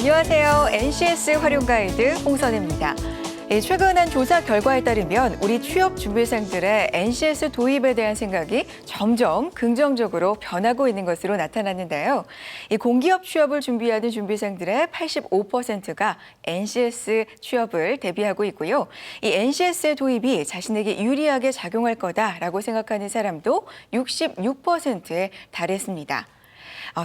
안녕하세요. NCS 활용 가이드 홍선혜입니다. 최근 한 조사 결과에 따르면 우리 취업 준비생들의 NCS 도입에 대한 생각이 점점 긍정적으로 변하고 있는 것으로 나타났는데요. 이 공기업 취업을 준비하는 준비생들의 85%가 NCS 취업을 대비하고 있고요. 이 NCS의 도입이 자신에게 유리하게 작용할 거다라고 생각하는 사람도 66%에 달했습니다.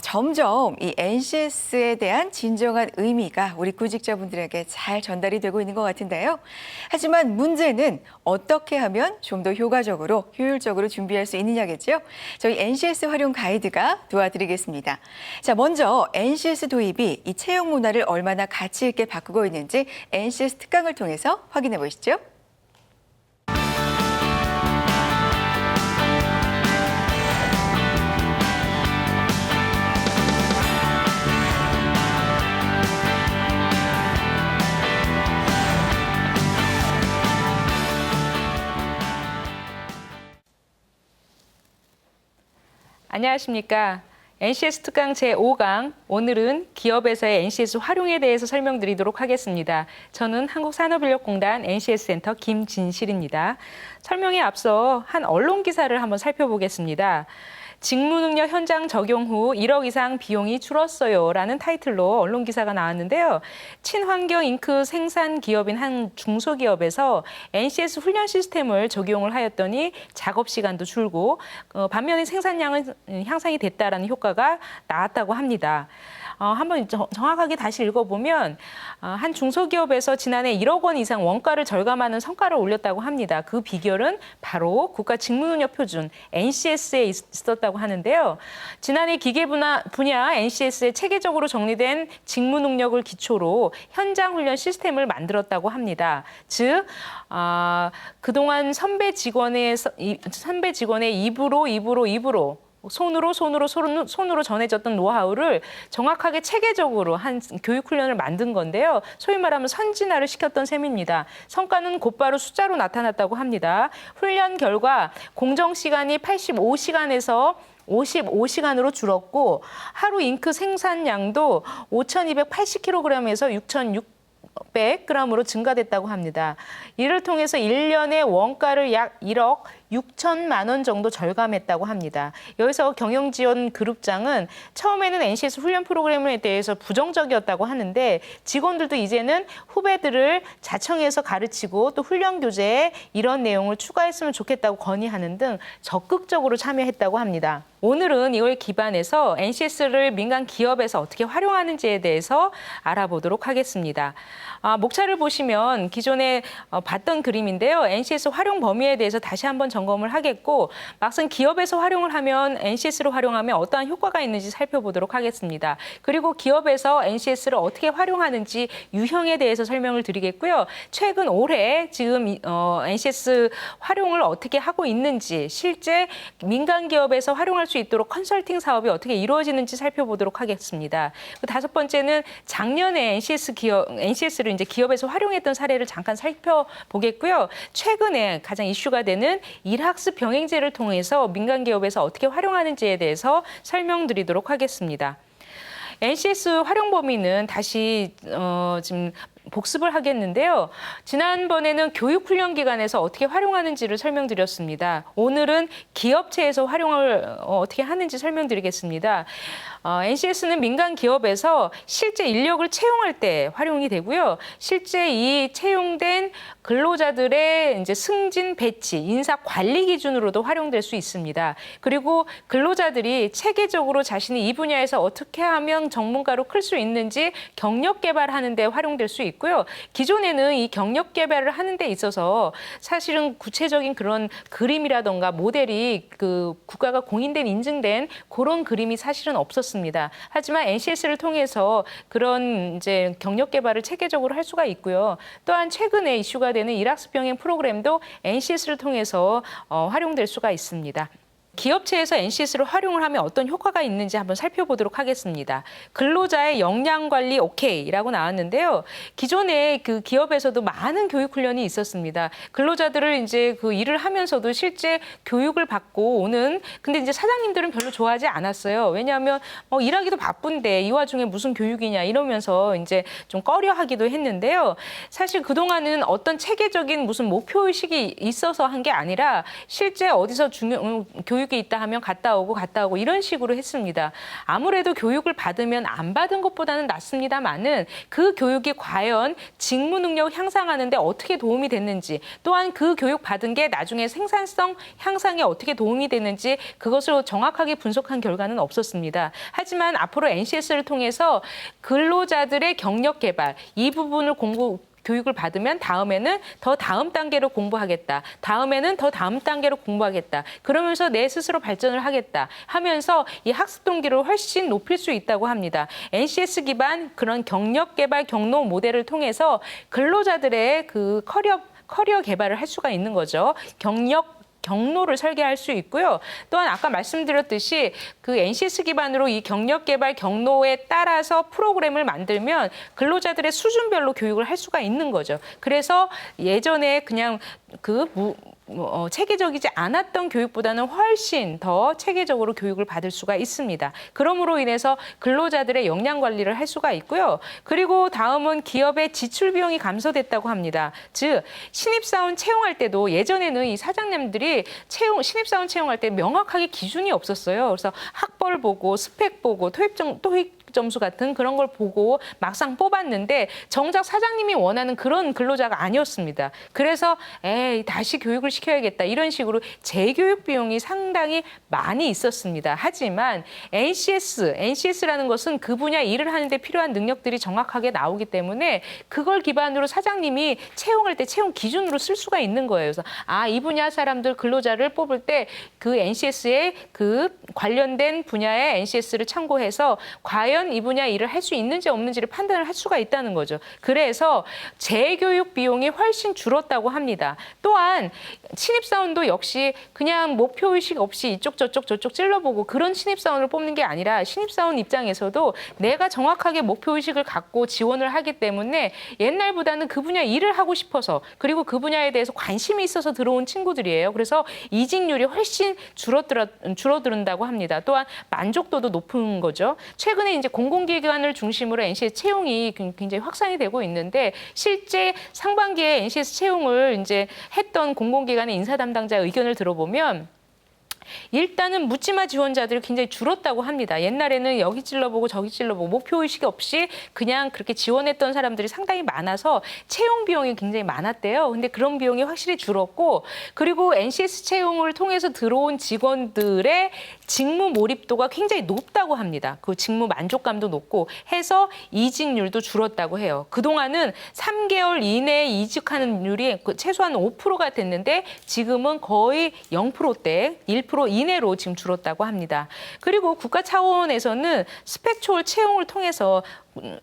점점 이 NCS에 대한 진정한 의미가 우리 구직자분들에게 잘 전달이 되고 있는 것 같은데요. 하지만 문제는 어떻게 하면 좀 더 효과적으로, 효율적으로 준비할 수 있느냐겠죠. 저희 NCS 활용 가이드가 도와드리겠습니다. 자, 먼저 NCS 도입이 이 채용 문화를 얼마나 가치 있게 바꾸고 있는지 NCS 특강을 통해서 확인해 보시죠. 안녕하십니까. NCS 특강 제5강, 오늘은 기업에서의 NCS 활용에 대해서 설명드리도록 하겠습니다. 저는 한국산업인력공단 NCS 센터 김진실입니다. 설명에 앞서 한 언론 기사를 한번 살펴보겠습니다. 직무능력 현장 적용 후 1억 이상 비용이 줄었어요 라는 타이틀로 언론 기사가 나왔는데요. 친환경 잉크 생산 기업인 한 중소기업에서 NCS 훈련 시스템을 적용을 하였더니 작업 시간도 줄고 반면에 생산량은 향상이 됐다라는 효과가 나왔다고 합니다. 한번 정확하게 다시 읽어보면 한 중소기업에서 지난해 1억 원 이상 원가를 절감하는 성과를 올렸다고 합니다. 그 비결은 바로 국가 직무능력 표준 NCS에 있었다고 하는데요. 지난해 기계분야 NCS에 체계적으로 정리된 직무능력을 기초로 현장 훈련 시스템을 만들었다고 합니다. 즉 그동안 선배 직원의 입으로 손으로 전해졌던 노하우를 정확하게 체계적으로 한 교육 훈련을 만든 건데요. 소위 말하면 선진화를 시켰던 셈입니다. 성과는 곧바로 숫자로 나타났다고 합니다. 훈련 결과 공정 시간이 85시간에서 55시간으로 줄었고 하루 잉크 생산량도 5,280kg에서 6,600g으로 증가됐다고 합니다. 이를 통해서 1년에 원가를 약 1억 6천만 원 정도 절감했다고 합니다. 여기서 경영지원 그룹장은 처음에는 NCS 훈련 프로그램에 대해서 부정적이었다고 하는데 직원들도 이제는 후배들을 자청해서 가르치고 또 훈련 교재에 이런 내용을 추가했으면 좋겠다고 건의하는 등 적극적으로 참여했다고 합니다. 오늘은 이걸 기반해서 NCS를 민간 기업에서 어떻게 활용하는지에 대해서 알아보도록 하겠습니다. 목차를 보시면 기존에 봤던 그림인데요. NCS 활용 범위에 대해서 다시 한번 점검을 하겠고 막상 기업에서 활용을 하면 NCS로 활용하면 어떠한 효과가 있는지 살펴보도록 하겠습니다. 그리고 기업에서 NCS를 어떻게 활용하는지 유형에 대해서 설명을 드리겠고요. 최근 올해 지금 NCS 활용을 어떻게 하고 있는지 실제 민간 기업에서 활용할 수 있도록 컨설팅 사업이 어떻게 이루어지는지 살펴보도록 하겠습니다. 다섯 번째는 작년에 NCS를 이제 기업에서 활용했던 사례를 잠깐 살펴보겠고요. 최근에 가장 이슈가 되는 일학습 병행제를 통해서 민간 기업에서 어떻게 활용하는지에 대해서 설명드리도록 하겠습니다. NCS 활용 범위는 다시 지금 복습을 하겠는데요. 지난번에는 교육훈련 기관에서 어떻게 활용하는지를 설명드렸습니다. 오늘은 기업체에서 활용을 어떻게 하는지 설명드리겠습니다. NCS는 민간 기업에서 실제 인력을 채용할 때 활용이 되고요. 실제 이 채용된 근로자들의 이제 승진 배치, 인사 관리 기준으로도 활용될 수 있습니다. 그리고 근로자들이 체계적으로 자신이 이 분야에서 어떻게 하면 전문가로 클 수 있는지 경력 개발하는 데 활용될 수 있고요. 기존에는 이 경력 개발을 하는 데 있어서 사실은 구체적인 그런 그림이라던가 모델이 그 국가가 공인된 인증된 그런 그림이 사실은 없었습니다. 하지만 NCS를 통해서 그런 이제 경력 개발을 체계적으로 할 수가 있고요. 또한 최근에 이슈가 되는 일학습 병행 프로그램도 NCS를 통해서 활용될 수가 있습니다. 기업체에서 NCS를 활용을 하면 어떤 효과가 있는지 한번 살펴보도록 하겠습니다. 근로자의 역량 관리 오케이라고 나왔는데요. 기존에 그 기업에서도 많은 교육 훈련이 있었습니다. 근로자들을 이제 그 일을 하면서도 실제 교육을 받고 오는, 근데 이제 사장님들은 별로 좋아하지 않았어요. 왜냐하면 일하기도 바쁜데 이 와중에 무슨 교육이냐 이러면서 이제 좀 꺼려하기도 했는데요. 사실 그동안은 어떤 체계적인 무슨 목표의식이 있어서 한 게 아니라 실제 어디서 교육이 있다 하면 갔다 오고 이런 식으로 했습니다. 아무래도 교육을 받으면 안 받은 것보다는 낫습니다만은 그 교육이 과연 직무 능력 향상하는 데 어떻게 도움이 됐는지, 또한 그 교육 받은 게 나중에 생산성 향상에 어떻게 도움이 되는지 그것을 정확하게 분석한 결과는 없었습니다. 하지만 앞으로 NCS를 통해서 근로자들의 경력 개발 이 부분을 교육을 받으면 다음에는 더 다음 단계로 공부하겠다. 다음에는 더 다음 단계로 공부하겠다. 그러면서 내 스스로 발전을 하겠다 하면서 이 학습 동기를 훨씬 높일 수 있다고 합니다. NCS 기반 그런 경력 개발 경로 모델을 통해서 근로자들의 그 커리어 개발을 할 수가 있는 거죠. 경로를 설계할 수 있고요. 또한 아까 말씀드렸듯이 그 NCS 기반으로 이 경력 개발 경로에 따라서 프로그램을 만들면 근로자들의 수준별로 교육을 할 수가 있는 거죠. 그래서 예전에 그냥 체계적이지 않았던 교육보다는 훨씬 더 체계적으로 교육을 받을 수가 있습니다. 그러므로 인해서 근로자들의 역량 관리를 할 수가 있고요. 그리고 다음은 기업의 지출 비용이 감소됐다고 합니다. 즉 신입사원 채용할 때도 예전에는 이 사장님들이 신입사원 채용할 때 명확하게 기준이 없었어요. 그래서 학벌 보고 스펙 보고 토익 점수 같은 그런 걸 보고 막상 뽑았는데 정작 사장님이 원하는 그런 근로자가 아니었습니다. 그래서 다시 교육을 시켜야겠다 이런 식으로 재교육 비용이 상당히 많이 있었습니다. 하지만 NCS라는 것은 그 분야 일을 하는데 필요한 능력들이 정확하게 나오기 때문에 그걸 기반으로 사장님이 채용할 때 채용 기준으로 쓸 수가 있는 거예요. 그래서 이 분야 사람들 근로자를 뽑을 때 그 NCS에 그 관련된 분야의 NCS를 참고해서 과연 이 분야 일을 할 수 있는지 없는지를 판단을 할 수가 있다는 거죠. 그래서 재교육 비용이 훨씬 줄었다고 합니다. 또한 신입사원도 역시 그냥 목표의식 없이 이쪽 저쪽 찔러보고 그런 신입사원을 뽑는 게 아니라 신입사원 입장에서도 내가 정확하게 목표의식을 갖고 지원을 하기 때문에 옛날보다는 그 분야 일을 하고 싶어서 그리고 그 분야에 대해서 관심이 있어서 들어온 친구들이에요. 그래서 이직률이 훨씬 줄어든다고 합니다. 또한 만족도도 높은 거죠. 최근에 이제 공공기관을 중심으로 NCS 채용이 굉장히 확산이 되고 있는데 실제 상반기에 NCS 채용을 이제 했던 공공기관의 인사 담당자 의견을 들어보면 일단은 묻지마 지원자들이 굉장히 줄었다고 합니다. 옛날에는 여기 찔러보고 저기 찔러보고 목표의식 없이 그냥 그렇게 지원했던 사람들이 상당히 많아서 채용 비용이 굉장히 많았대요. 근데 그런 비용이 확실히 줄었고 그리고 NCS 채용을 통해서 들어온 직원들의 직무 몰입도가 굉장히 높다고 합니다. 그 직무 만족감도 높고 해서 이직률도 줄었다고 해요. 그동안은 3개월 이내에 이직하는 률이 최소한 5%가 됐는데 지금은 거의 0%대 1% 이내로 지금 줄었다고 합니다. 그리고 국가 차원에서는 스펙 초월 채용을 통해서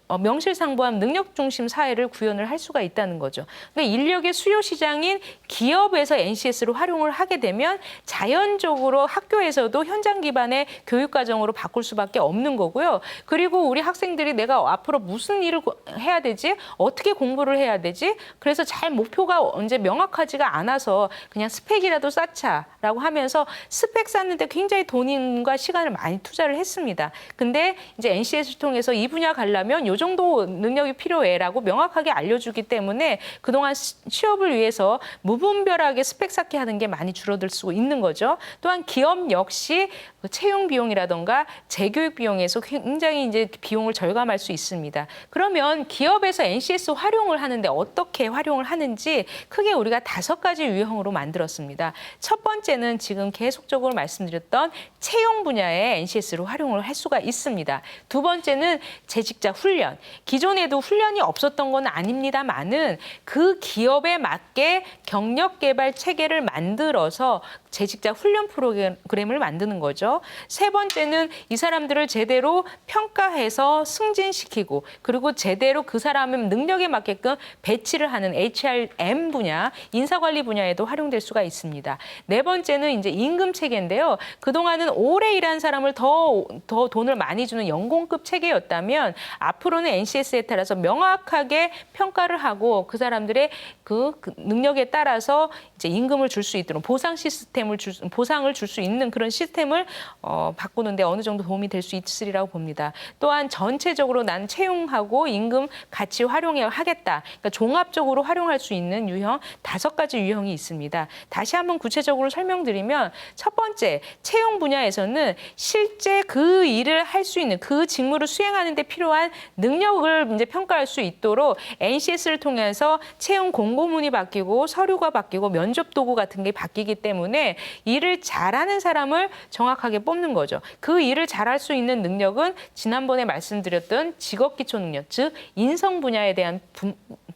명실상부한 능력 중심 사회를 구현을 할 수가 있다는 거죠. 그러니까 인력의 수요 시장인 기업에서 NCS를 활용을 하게 되면 자연적으로 학교에서도 현장 기반의 교육 과정으로 바꿀 수밖에 없는 거고요. 그리고 우리 학생들이 내가 앞으로 무슨 일을 해야 되지? 어떻게 공부를 해야 되지? 그래서 잘 목표가 언제 명확하지가 않아서 그냥 스펙이라도 쌓자라고 하면서 스펙 쌓는데 굉장히 돈과 시간을 많이 투자를 했습니다. 근데 이제 NCS를 통해서 이 분야 가려면 이 정도 능력이 필요해라고 명확하게 알려주기 때문에 그동안 취업을 위해서 무분별하게 스펙 쌓기 하는 게 많이 줄어들 수 있는 거죠. 또한 기업 역시 채용 비용이라던가 재교육 비용에서 굉장히 이제 비용을 절감할 수 있습니다. 그러면 기업에서 NCS 활용을 하는데 어떻게 활용을 하는지 크게 우리가 5가지 유형으로 만들었습니다. 첫 번째는 지금 계속적으로 말씀드렸던 채용 분야에 NCS로 활용을 할 수가 있습니다. 두 번째는 재직자 훈련. 기존에도 훈련이 없었던 건 아닙니다만은 그 기업에 맞게 경력 개발 체계를 만들어서 재직자 훈련 프로그램을 만드는 거죠. 세 번째는 이 사람들을 제대로 평가해서 승진시키고 그리고 제대로 그 사람의 능력에 맞게끔 배치를 하는 HRM 분야, 인사관리 분야에도 활용될 수가 있습니다. 네 번째는 이제 임금 체계인데요. 그동안은 오래 일한 사람을 더 돈을 많이 주는 연공급 체계였다면 앞으로는 NCS에 따라서 명확하게 평가를 하고 그 사람들의 그 능력에 따라서 이제 임금을 줄 수 있도록 보상을 줄 수 있는 그런 시스템을 바꾸는데 어느 정도 도움이 될 수 있으리라고 봅니다. 또한 전체적으로 난 채용하고 임금 같이 활용해 하겠다. 그러니까 종합적으로 활용할 수 있는 유형 5가지 유형이 있습니다. 다시 한번 구체적으로 설명드리면 첫 번째 채용 분야에서는 실제 그 일을 할 수 있는 그 직무를 수행하는 데 필요한 능력을 이제 평가할 수 있도록 NCS를 통해서 채용 공고문이 바뀌고 서류가 바뀌고 면접 도구 같은 게 바뀌기 때문에 일을 잘하는 사람을 정확하게 뽑는 거죠. 그 일을 잘할 수 있는 능력은 지난번에 말씀드렸던 직업기초 능력, 즉 인성 분야에 대한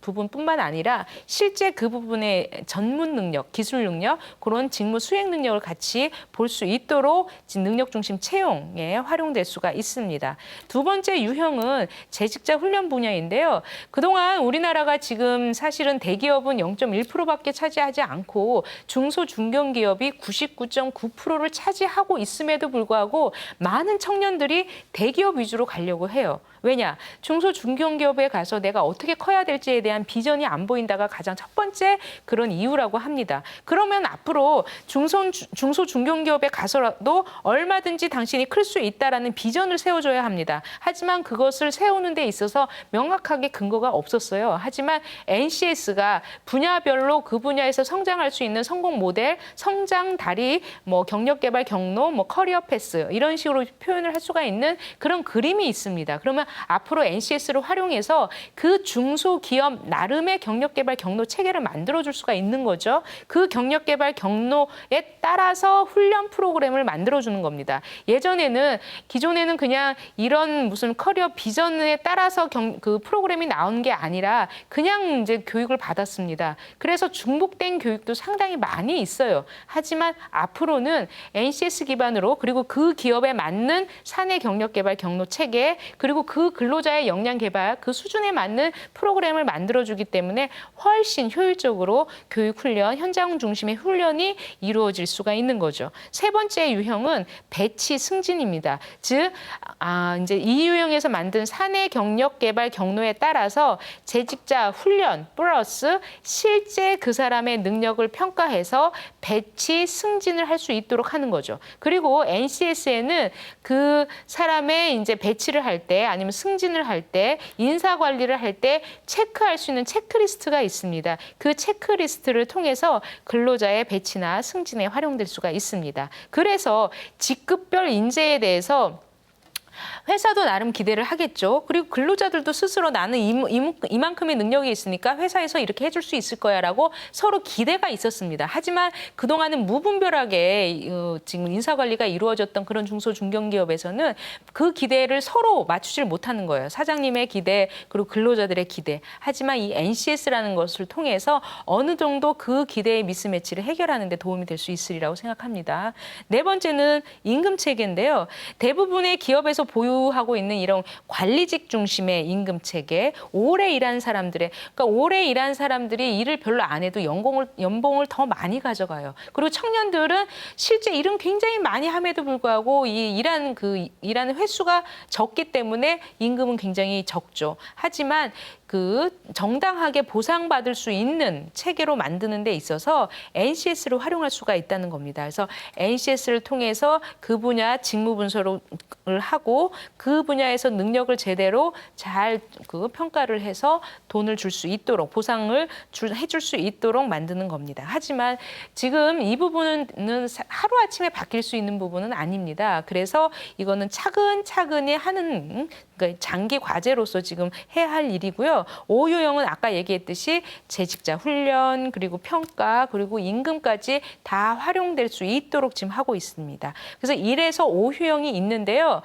부분뿐만 아니라 실제 그 부분의 전문 능력, 기술 능력, 그런 직무 수행 능력을 같이 볼 수 있도록 능력 중심 채용에 활용될 수가 있습니다. 두 번째 유형은 재직자 훈련 분야인데요. 그동안 우리나라가 지금 사실은 대기업은 0.1%밖에 차지하지 않고 중소 중견기업이 99.9%를 차지하고 있음에도 불구하고 많은 청년들이 대기업 위주로 가려고 해요. 왜냐? 중소 중견기업에 가서 내가 어떻게 커야 될지에 대한 비전이 안 보인다가 가장 첫 번째 그런 이유라고 합니다. 그러면 앞으로 중소 중견기업에 가서라도 얼마든지 당신이 클 수 있다라는 비전을 세워줘야 합니다. 하지만 그것을 세우는 데 있어서 명확하게 근거가 없었어요. 하지만 NCS가 분야별로 그 분야에서 성장할 수 있는 성공 모델, 성장 다리, 뭐 경력 개발 경로, 뭐 커리어 패스 이런 식으로 표현을 할 수가 있는 그런 그림이 있습니다. 그러면 앞으로 NCS를 활용해서 그 중소기업 나름의 경력개발 경로 체계를 만들어줄 수가 있는 거죠. 그 경력개발 경로에 따라서 훈련 프로그램을 만들어주는 겁니다. 기존에는 그냥 이런 무슨 커리어 비전에 따라서 그 프로그램이 나온 게 아니라 그냥 이제 교육을 받았습니다. 그래서 중복된 교육도 상당히 많이 있어요. 하지만 앞으로는 NCS 기반으로 그리고 그 기업에 맞는 사내 경력개발 경로 체계 그리고 그 근로자의 역량 개발, 그 수준에 맞는 프로그램을 만들어주기 때문에 훨씬 효율적으로 교육 훈련, 현장 중심의 훈련이 이루어질 수가 있는 거죠. 세 번째 유형은 배치 승진입니다. 즉, 이제 이 유형에서 만든 사내 경력 개발 경로에 따라서 재직자 훈련 플러스 실제 그 사람의 능력을 평가해서 배치 승진을 할 수 있도록 하는 거죠. 그리고 NCS에는 그 사람의 이제 배치를 할 때 아니면 승진을 할 때 인사 관리를 할 때 체크할 수 있는 체크리스트가 있습니다. 그 체크리스트를 통해서 근로자의 배치나 승진에 활용될 수가 있습니다. 그래서 직급별 인재에 대해서 회사도 나름 기대를 하겠죠. 그리고 근로자들도 스스로 나는 이만큼의 능력이 있으니까 회사에서 이렇게 해줄 수 있을 거야라고 서로 기대가 있었습니다. 하지만 그동안은 무분별하게 지금 인사관리가 이루어졌던 그런 중소 중견기업에서는 그 기대를 서로 맞추질 못하는 거예요. 사장님의 기대 그리고 근로자들의 기대. 하지만 이 NCS라는 것을 통해서 어느 정도 그 기대의 미스매치를 해결하는 데 도움이 될 수 있으리라고 생각합니다. 네 번째는 임금 체계인데요. 대부분의 기업에서 보유하고 있는 이런 관리직 중심의 임금 체계, 오래 일한 사람들이 일을 별로 안 해도 연봉을 더 많이 가져가요. 그리고 청년들은 실제 일은 굉장히 많이 함에도 불구하고 일하는 횟수가 적기 때문에 임금은 굉장히 적죠. 하지만 그 정당하게 보상받을 수 있는 체계로 만드는 데 있어서 NCS를 활용할 수가 있다는 겁니다. 그래서 NCS를 통해서 그 분야 직무 분석을 하고 그 분야에서 능력을 제대로 잘 그 평가를 해서 돈을 줄 수 있도록 보상을 해줄 수 있도록 만드는 겁니다. 하지만 지금 이 부분은 하루아침에 바뀔 수 있는 부분은 아닙니다. 그래서 이거는 차근차근히 하는 그러니까 장기 과제로서 지금 해야 할 일이고요. 있는데요. 오유형은 아까 얘기했듯이 재직자 훈련, 그리고 평가, 그리고 임금까지 다 활용될 수 있도록 지금 하고 있습니다. 그래서 1에서 5유형이 있는데요.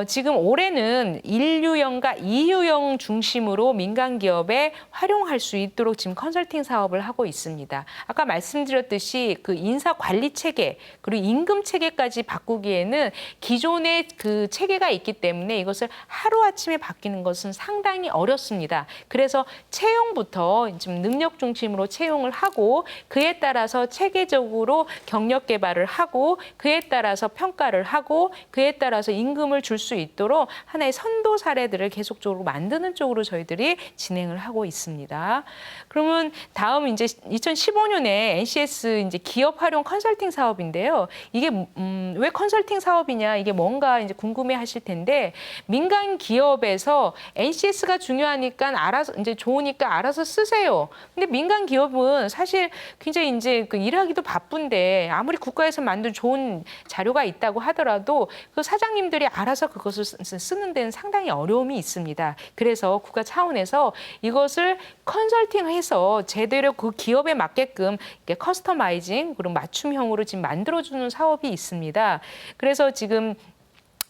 지금 올해는 1유형과 2유형 중심으로 민간 기업에 활용할 수 있도록 지금 컨설팅 사업을 하고 있습니다. 아까 말씀드렸듯이 그 인사 관리 체계 그리고 임금 체계까지 바꾸기에는 기존의 그 체계가 있기 때문에 이것을 하루아침에 바뀌는 것은 상당히 어렵습니다. 그래서 채용부터 좀 능력 중심으로 채용을 하고 그에 따라서 체계적으로 경력 개발을 하고 그에 따라서 평가를 하고 그에 따라서 임금을 줄 수 있도록 하나의 선도 사례들을 계속적으로 만드는 쪽으로 저희들이 진행을 하고 있습니다. 그러면 다음 이제 2015년에 NCS 이제 기업 활용 컨설팅 사업인데요. 이게 왜 컨설팅 사업이냐 이게 뭔가 이제 궁금해하실 텐데 민간 기업에서 NCS가 중요하니까 알아서 이제 좋으니까 알아서 쓰세요. 근데 민간 기업은 사실 굉장히 이제 그 일하기도 바쁜데 아무리 국가에서 만든 좋은 자료가 있다고 하더라도 그 사장님들이 알아서 그것을 쓰는 데는 상당히 어려움이 있습니다. 그래서 국가 차원에서 이것을 컨설팅해서 제대로 그 기업에 맞게끔 이렇게 커스터마이징 그리고 맞춤형으로 지금 만들어주는 사업이 있습니다. 그래서 지금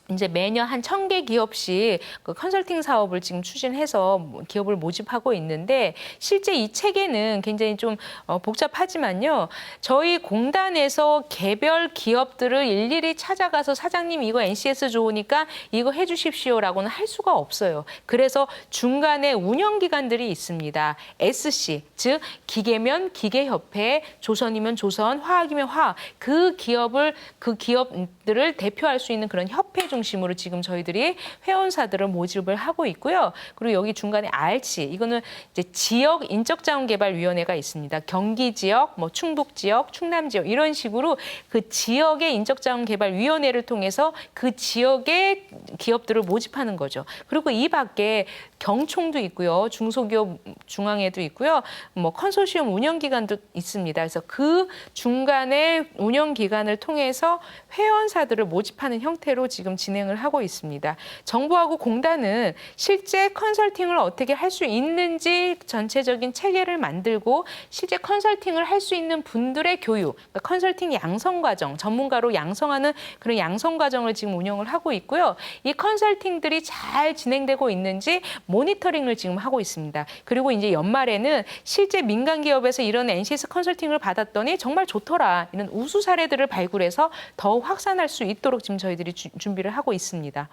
이제 매년 한 1,000개 기업씩 그 컨설팅 사업을 지금 추진해서 기업을 모집하고 있는데 실제 이 체계는 굉장히 좀 복잡하지만요. 저희 공단에서 개별 기업들을 일일이 찾아가서 사장님 이거 NCS 좋으니까 이거 해주십시오라고는 할 수가 없어요. 그래서 중간에 운영기관들이 있습니다. SC, 즉 기계면 기계협회, 조선이면 조선, 화학이면 화학. 그 기업들을 대표할 수 있는 그런 협회 중심으로 지금 저희들이 회원사들을 모집을 하고 있고요. 그리고 여기 중간에 RC, 이거는 이제 지역 인적자원개발위원회가 있습니다. 경기 지역, 뭐 충북 지역, 충남 지역 이런 식으로 그 지역의 인적자원개발위원회를 통해서 그 지역의 기업들을 모집하는 거죠. 그리고 이 밖에 경총도 있고요. 중소기업 중앙회도 있고요. 뭐 컨소시엄 운영기관도 있습니다. 그래서 그 중간에 운영기관을 통해서 회원사들을 모집하는 형태로 지금 진행을 하고 있습니다. 정부하고 공단은 실제 컨설팅을 어떻게 할 수 있는지 전체적인 체계를 만들고 실제 컨설팅을 할 수 있는 분들의 교육, 그러니까 컨설팅 양성과정, 전문가로 양성하는 그런 양성과정을 지금 운영을 하고 있고요. 이 컨설팅들이 잘 진행되고 있는지 모니터링을 지금 하고 있습니다. 그리고 이제 연말에는 실제 민간 기업에서 이런 NCS 컨설팅을 받았더니 정말 좋더라. 이런 우수 사례들을 발굴해서 더욱 확산할 수 있도록 지금 저희들이 준비를 하고 있습니다.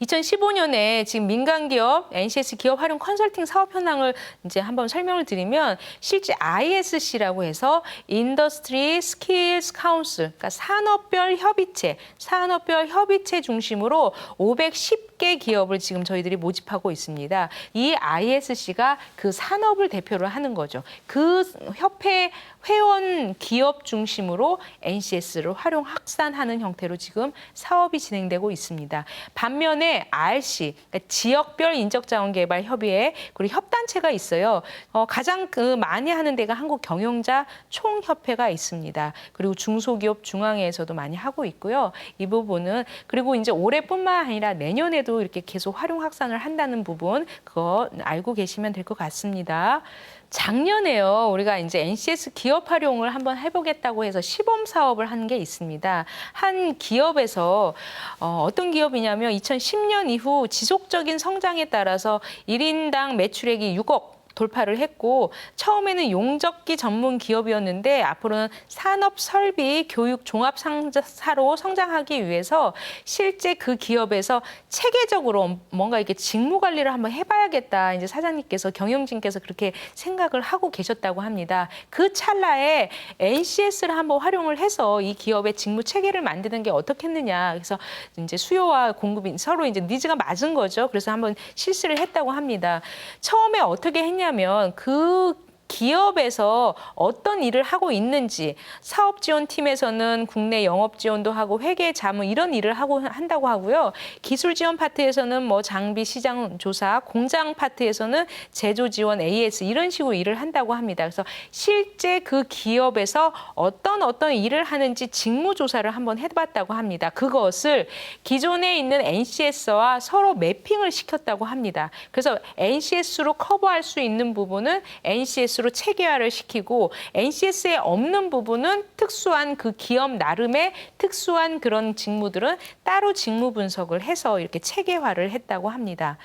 2015년에 지금 민간기업 NCS 기업 활용 컨설팅 사업 현황을 이제 한번 설명을 드리면 실제 ISC라고 해서 Industry Skills Council, 그러니까 산업별 협의체 중심으로 510개 기업을 지금 저희들이 모집하고 있습니다. 이 ISC가 그 산업을 대표를 하는 거죠. 그 협회 회원 기업 중심으로 NCS를 활용 확산하는 형태로 지금 사업이 진행되고 있습니다. 반면에 RC, 그러니까 지역별 인적자원개발협의회 그리고 협단체가 있어요. 가장 많이 하는 데가 한국경영자 총협회가 있습니다. 그리고 중소기업 중앙회에서도 많이 하고 있고요. 이 부분은 그리고 이제 올해뿐만 아니라 내년에도 이렇게 계속 활용 확산을 한다는 부분 그거 알고 계시면 될 것 같습니다. 작년에요, 우리가 이제 NCS 기업 활용을 한번 해보겠다고 해서 시범 사업을 한 게 있습니다. 한 기업에서 어떤 기업이냐면 2010년 이후 지속적인 성장에 따라서 1인당 매출액이 6억 돌파를 했고 처음에는 용접기 전문 기업이었는데 앞으로는 산업 설비 교육 종합 상사로 성장하기 위해서 실제 그 기업에서 체계적으로 뭔가 이렇게 직무 관리를 한번 해봐야겠다. 이제 사장님께서 경영진께서 그렇게 생각을 하고 계셨다고 합니다. 그 찰나에 NCS를 한번 활용을 해서 이 기업의 직무 체계를 만드는 게 어떻겠느냐. 그래서 이제 수요와 공급이 서로 이제 니즈가 맞은 거죠. 그래서 한번 실시를 했다고 합니다. 처음에 어떻게 했냐면 그 기업에서 어떤 일을 하고 있는지, 사업지원팀에서는 국내 영업지원도 하고 회계, 자문 이런 일을 한다고 하고요. 기술지원 파트에서는 뭐 장비 시장 조사, 공장 파트에서는 제조 지원 AS 이런 식으로 일을 한다고 합니다. 그래서 실제 그 기업에서 어떤 일을 하는지 직무 조사를 한번 해봤다고 합니다. 그것을 기존에 있는 NCS와 서로 매핑을 시켰다고 합니다. 그래서 NCS로 커버할 수 있는 부분은 NCS로 체계화를 시키고 NCS에 없는 부분은 특수한 그 기업 나름의 특수한 그런 직무들은 따로 직무 분석을 해서 이렇게 체계화를 했다고 합니다.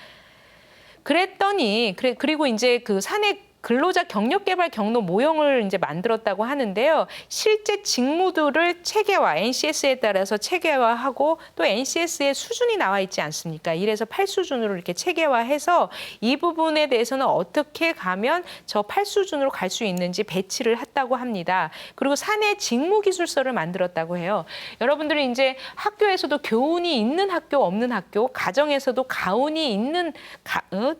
그랬더니 그리고 이제 그 사내 근로자 경력개발 경로 모형을 이제 만들었다고 하는데요. 실제 직무들을 체계화, NCS에 따라서 체계화하고 또 NCS의 수준이 나와 있지 않습니까? 1에서 8수준으로 이렇게 체계화해서 이 부분에 대해서는 어떻게 가면 저 8수준으로 갈 수 있는지 배치를 했다고 합니다. 그리고 사내 직무기술서를 만들었다고 해요. 여러분들이 이제 학교에서도 교훈이 있는 학교, 없는 학교, 가정에서도 가훈이 있는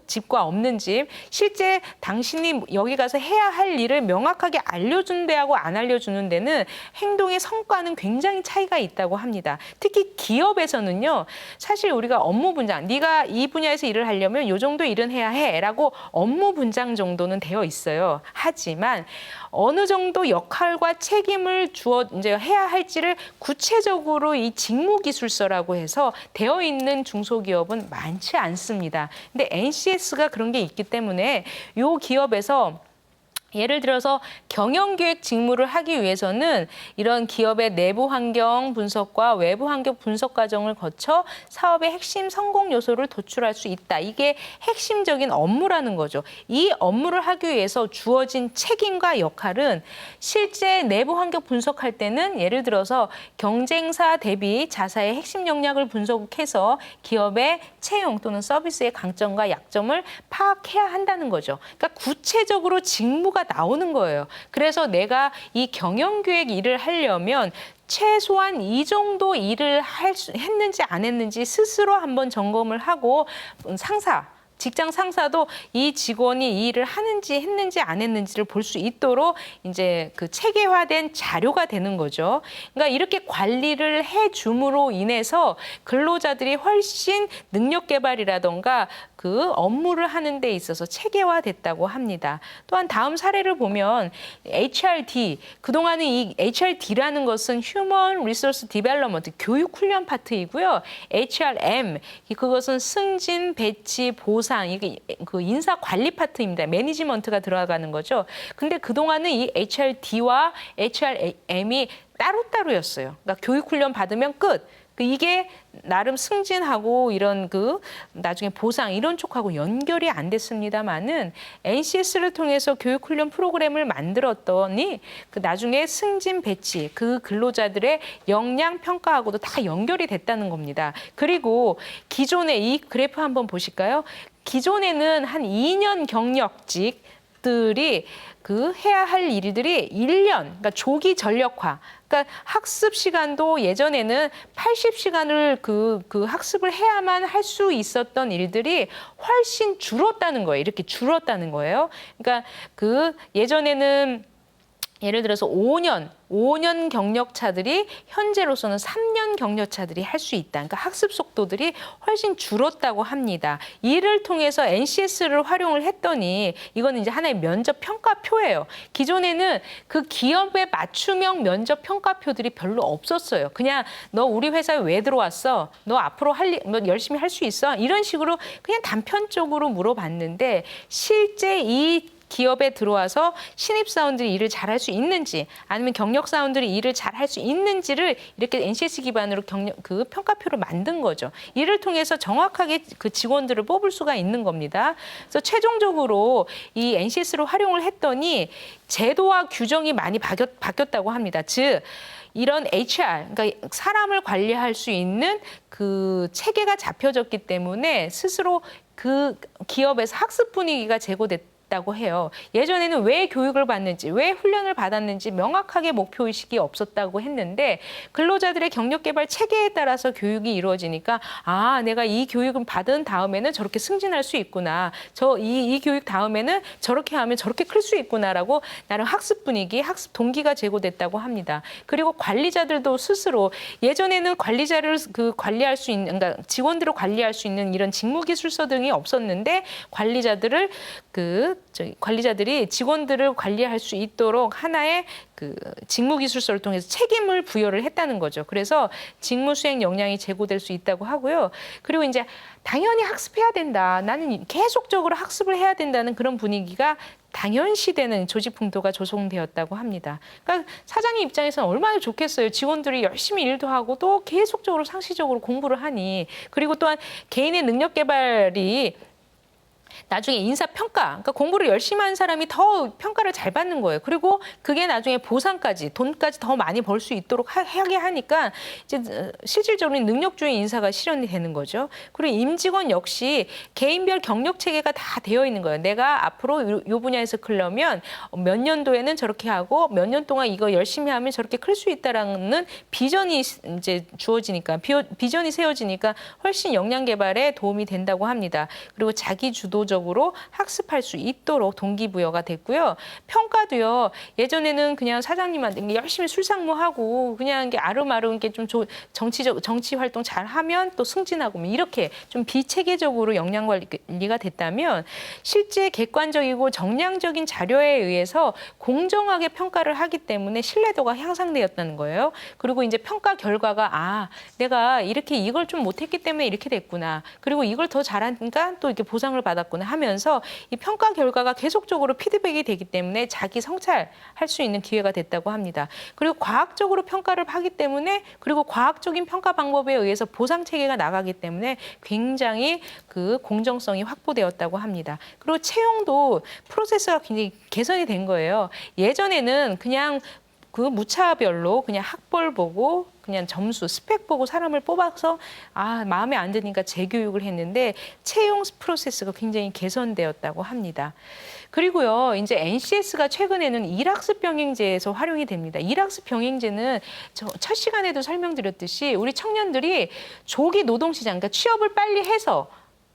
집과 없는 집, 실제 당신이 여기 가서 해야 할 일을 명확하게 알려주는 데하고 안 알려주는 데는 행동의 성과는 굉장히 차이가 있다고 합니다. 특히 기업에서는요. 사실 우리가 업무 분장, 네가 이 분야에서 일을 하려면 이 정도 일은 해야 해라고 업무 분장 정도는 되어 있어요. 하지만 어느 정도 역할과 책임을 이제 해야 할지를 구체적으로 이 직무기술서라고 해서 되어 있는 중소기업은 많지 않습니다. 근데 NCS가 그런 게 있기 때문에 이 기업에서 예를 들어서 경영기획 직무를 하기 위해서는 이런 기업의 내부 환경 분석과 외부 환경 분석 과정을 거쳐 사업의 핵심 성공 요소를 도출할 수 있다. 이게 핵심적인 업무라는 거죠. 이 업무를 하기 위해서 주어진 책임과 역할은 실제 내부 환경 분석할 때는 예를 들어서 경쟁사 대비 자사의 핵심 역량을 분석해서 기업의 채용 또는 서비스의 강점과 약점을 파악해야 한다는 거죠. 그러니까 구체적으로 직무가 나오는 거예요. 그래서 내가 이 경영기획 일을 하려면 최소한 이 정도 일을 했는지 안 했는지 스스로 한번 점검을 하고 직장 상사도 이 직원이 이 일을 하는지 했는지 안 했는지를 볼 수 있도록 이제 그 체계화된 자료가 되는 거죠. 그러니까 이렇게 관리를 해줌으로 인해서 근로자들이 훨씬 능력 개발이라던가 그 업무를 하는 데 있어서 체계화됐다고 합니다. 또한 다음 사례를 보면 HRD, 그동안은 이 HRD라는 것은 Human Resource Development, 교육 훈련 파트이고요. HRM, 그것은 승진, 배치, 보상, 이게 그 인사 관리 파트입니다. 매니지먼트가 들어가는 거죠. 근데 그동안은 이 HRD와 HRM이 따로따로였어요. 그러니까 교육 훈련 받으면 끝. 이게 나름 승진하고 이런 나중에 보상 이런 쪽하고 연결이 안 됐습니다만은 NCS를 통해서 교육훈련 프로그램을 만들었더니 나중에 승진 배치 그 근로자들의 역량 평가하고도 다 연결이 됐다는 겁니다. 그리고 기존에 이 그래프 한번 보실까요? 기존에는 한 2년 경력직들이 해야 할 일들이 1년, 그러니까 조기 전력화. 그러니까 학습 시간도 예전에는 80시간을 그 학습을 해야만 할 수 있었던 일들이 훨씬 줄었다는 거예요. 이렇게 줄었다는 거예요. 그러니까 예전에는 예를 들어서 5년 경력차들이 현재로서는 3년 경력차들이 할 수 있다. 그러니까 학습 속도들이 훨씬 줄었다고 합니다. 이를 통해서 NCS를 활용을 했더니 이거는 이제 하나의 면접 평가표예요. 기존에는 그 기업의 맞춤형 면접 평가표들이 별로 없었어요. 그냥 너 우리 회사에 왜 들어왔어? 너 앞으로 너 열심히 할 수 있어? 이런 식으로 그냥 단편적으로 물어봤는데 실제 이 기업에 들어와서 신입사원들이 일을 잘할 수 있는지 아니면 경력사원들이 일을 잘할 수 있는지를 이렇게 NCS 기반으로 평가표를 만든 거죠. 이를 통해서 정확하게 그 직원들을 뽑을 수가 있는 겁니다. 그래서 최종적으로 이 NCS를 활용을 했더니 제도와 규정이 많이 바뀌었다고 합니다. 즉 이런 HR, 그러니까 사람을 관리할 수 있는 그 체계가 잡혀졌기 때문에 스스로 그 기업에서 학습 분위기가 제고됐다. 있다고 해요. 예전에는 왜 교육을 받는지, 왜 훈련을 받았는지 명확하게 목표의식이 없었다고 했는데 근로자들의 경력개발 체계에 따라서 교육이 이루어지니까 내가 이 교육을 받은 다음에는 저렇게 승진할 수 있구나. 이 교육 다음에는 저렇게 하면 저렇게 클 수 있구나라고 나름 학습 분위기, 학습 동기가 제고됐다고 합니다. 그리고 관리자들도 스스로 예전에는 관리자를 관리할 수 있는, 그러니까 직원들을 관리할 수 있는 이런 직무기술서 등이 없었는데 관리자들이 직원들을 관리할 수 있도록 하나의 직무기술서를 통해서 책임을 부여를 했다는 거죠. 그래서 직무 수행 역량이 제고될 수 있다고 하고요. 그리고 이제 당연히 학습해야 된다. 나는 계속적으로 학습을 해야 된다는 그런 분위기가 당연시되는 조직 풍토가 조성되었다고 합니다. 그러니까 사장님 입장에서는 얼마나 좋겠어요. 직원들이 열심히 일도 하고 또 계속적으로 상시적으로 공부를 하니. 그리고 또한 개인의 능력 개발이 나중에 인사평가, 그러니까 공부를 열심히 한 사람이 더 평가를 잘 받는 거예요. 그리고 그게 나중에 보상까지, 돈까지 더 많이 벌 수 있도록 하게 하니까 이제 실질적으로 능력주의 인사가 실현이 되는 거죠. 그리고 임직원 역시 개인별 경력 체계가 다 되어 있는 거예요. 내가 앞으로 이 분야에서 크려면 몇 년도에는 저렇게 하고 몇 년 동안 이거 열심히 하면 저렇게 클 수 있다라는 비전이 이제 주어지니까, 비전이 세워지니까 훨씬 역량 개발에 도움이 된다고 합니다. 그리고 자기 주도적으로 학습할 수 있도록 동기부여가 됐고요. 평가도요. 예전에는 그냥 사장님한테 열심히 술상무하고 그냥 아름아름 좀 정치 활동 잘 하면 또 승진하고 이렇게 좀 비체계적으로 역량 관리가 됐다면 실제 객관적이고 정량적인 자료에 의해서 공정하게 평가를 하기 때문에 신뢰도가 향상되었다는 거예요. 그리고 이제 평가 결과가 내가 이걸 좀 못했기 때문에 이렇게 됐구나. 그리고 이걸 더 잘하니까 또 이렇게 보상을 받았구나 하면서 이 평가 결과가 계속적으로 피드백이 되기 때문에 자기 성찰할 수 있는 기회가 됐다고 합니다. 그리고 과학적으로 평가를 하기 때문에, 그리고 과학적인 평가 방법에 의해서 보상 체계가 나가기 때문에 굉장히 공정성이 확보되었다고 합니다. 그리고 채용도 프로세스가 굉장히 개선이 된 거예요. 예전에는 그냥 무차별로 그냥 학벌 보고 그냥 점수, 스펙 보고 사람을 뽑아서 마음에 안 드니까 재교육을 했는데 채용 프로세스가 굉장히 개선되었다고 합니다. 그리고요, 이제 NCS가 최근에는 일학습 병행제에서 활용이 됩니다. 일학습 병행제는 첫 시간에도 설명드렸듯이 우리 청년들이 조기 노동시장, 그러니까 취업을 빨리 해서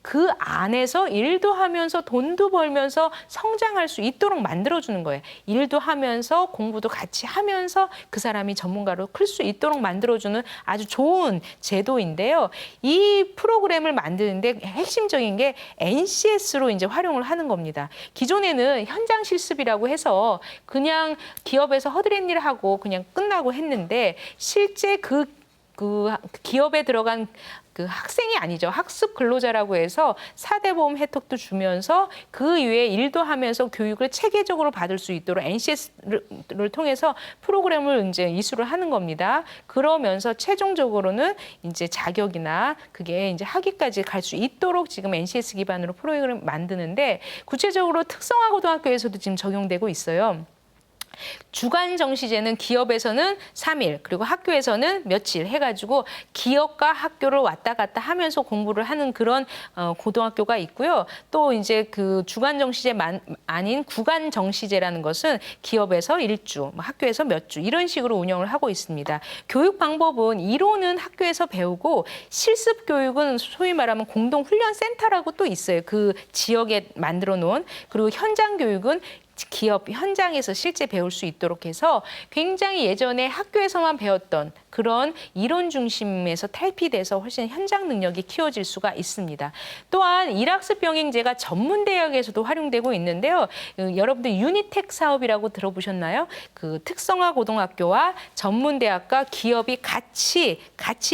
그 안에서 일도 하면서 돈도 벌면서 성장할 수 있도록 만들어주는 거예요. 일도 하면서 공부도 같이 하면서 그 사람이 전문가로 클 수 있도록 만들어주는 아주 좋은 제도인데요. 이 프로그램을 만드는데 핵심적인 게 NCS로 이제 활용을 하는 겁니다. 기존에는 현장 실습이라고 해서 그냥 기업에서 허드렛 일을 하고 그냥 끝나고 했는데 실제 그 기업에 들어간 학생이 아니죠. 학습 근로자라고 해서 4대 보험 혜택도 주면서 그 이외에 일도 하면서 교육을 체계적으로 받을 수 있도록 NCS를 통해서 프로그램을 이제 이수를 하는 겁니다. 그러면서 최종적으로는 이제 자격이나 그게 이제 학위까지 갈 수 있도록 지금 NCS 기반으로 프로그램을 만드는데 구체적으로 특성화 고등학교에서도 지금 적용되고 있어요. 주간 정시제는 기업에서는 3일, 그리고 학교에서는 며칠 해가지고 기업과 학교를 왔다 갔다 하면서 공부를 하는 그런 고등학교가 있고요. 또 이제 주간 정시제 아닌 구간 정시제라는 것은 기업에서 1주, 학교에서 몇 주 이런 식으로 운영을 하고 있습니다. 교육 방법은 이론은 학교에서 배우고 실습 교육은 소위 말하면 공동훈련센터라고 또 있어요. 그 지역에 만들어 놓은. 그리고 현장 교육은 기업 현장에서 실제 배울 수 있도록 해서 굉장히 예전에 학교에서만 배웠던 그런 이론 중심에서 탈피돼서 훨씬 현장 능력이 키워질 수가 있습니다. 또한 일학습 병행제가 전문대학에서도 활용되고 있는데요. 여러분들 유니텍 사업이라고 들어보셨나요? 특성화 고등학교와 전문대학과 기업이 같이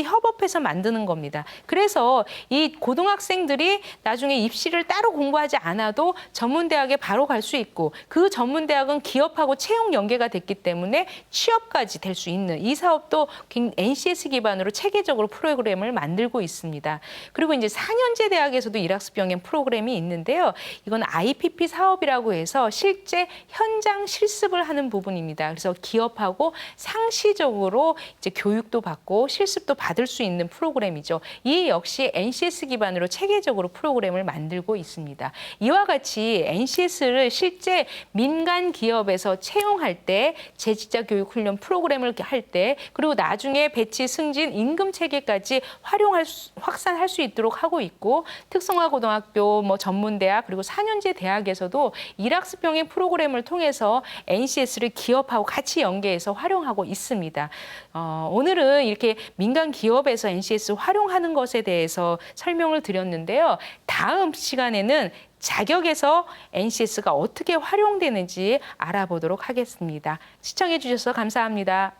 협업해서 만드는 겁니다. 그래서 이 고등학생들이 나중에 입시를 따로 공부하지 않아도 전문대학에 바로 갈 수 있고 그 전문 대학은 기업하고 채용 연계가 됐기 때문에 취업까지 될 수 있는 이 사업도 NCS 기반으로 체계적으로 프로그램을 만들고 있습니다. 그리고 이제 4년제 대학에서도 일학습 병행 프로그램이 있는데요. 이건 IPP 사업이라고 해서 실제 현장 실습을 하는 부분입니다. 그래서 기업하고 상시적으로 이제 교육도 받고 실습도 받을 수 있는 프로그램이죠. 이 역시 NCS 기반으로 체계적으로 프로그램을 만들고 있습니다. 이와 같이 NCS를 실제 민간 기업에서 채용할 때 재직자 교육 훈련 프로그램을 할 때 그리고 나중에 배치 승진 임금 체계까지 확산할 수 있도록 하고 있고 특성화 고등학교 뭐 전문대학 그리고 4년제 대학에서도 일학습 병행 프로그램을 통해서 NCS를 기업하고 같이 연계해서 활용하고 있습니다. 오늘은 이렇게 민간 기업에서 NCS 활용하는 것에 대해서 설명을 드렸는데요. 다음 시간에는 자격에서 NCS가 어떻게 활용되는지 알아보도록 하겠습니다. 시청해 주셔서 감사합니다.